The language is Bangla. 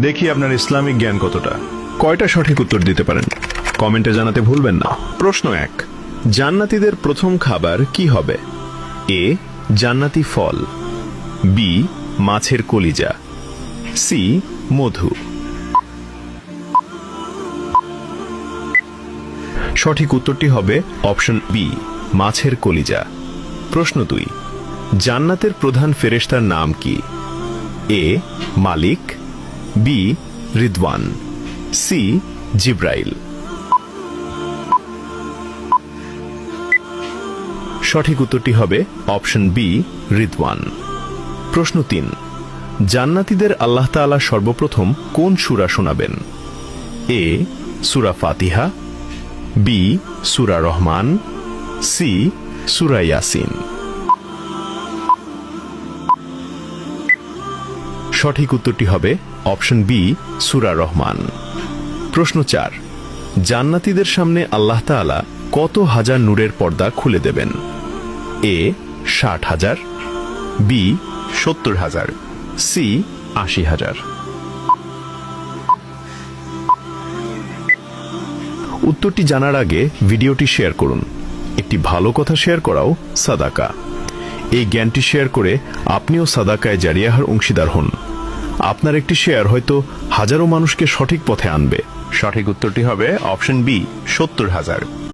দেখি আপনার ইসলামিক জ্ঞান কতটা। কয়টা সঠিক উত্তর দিতে পারেন কমেন্টে জানাতে ভুলবেন না। প্রশ্ন 1, জান্নাতীদের প্রথম খাবার কি হবে? এ, জান্নাতি ফল, বি, মাছের কলিজা, সি, মধু। সঠিক উত্তরটি হবে অপশন বি, মাছের কলিজা। প্রশ্ন 2, জান্নাতের প্রধান ফেরেশতার নাম কি? এ, মালিক, বি, রিদওয়ান, সি, জিব্রাইল। সঠিক উত্তরটি হবে অপশন বি, রিদওয়ান। প্রশ্ন 3, জান্নাতীদের আল্লাহ তাআলা সর্বপ্রথম কোন সূরা শোনাবেন? এ, সূরা ফাতিহা, বি, সূরা রহমান, সি, সূরা ইয়াসিন। সঠিক উত্তরটি হবে অপশন বি, সূরা রহমান। প্রশ্ন 4, জান্নাতীদের সামনে আল্লাহ তাআলা কত হাজার নূরের পর্দা খুলে দেবেন? এ, 60,000, বি, 70,000, সি, 80,000। উত্তরটি জানার আগে ভিডিওটি শেয়ার করুন। একটি ভালো কথা শেয়ার করাও সাদাকা। এই জ্ঞানটি শেয়ার করে আপনিও সাদাকায়ে জারিয়াহর অংশীদার হন। আপনার একটি শেয়ার হয়তো হাজারো মানুষকে সঠিক পথে আনবে। সঠিক উত্তরটি হবে অপশন বি, 70,000।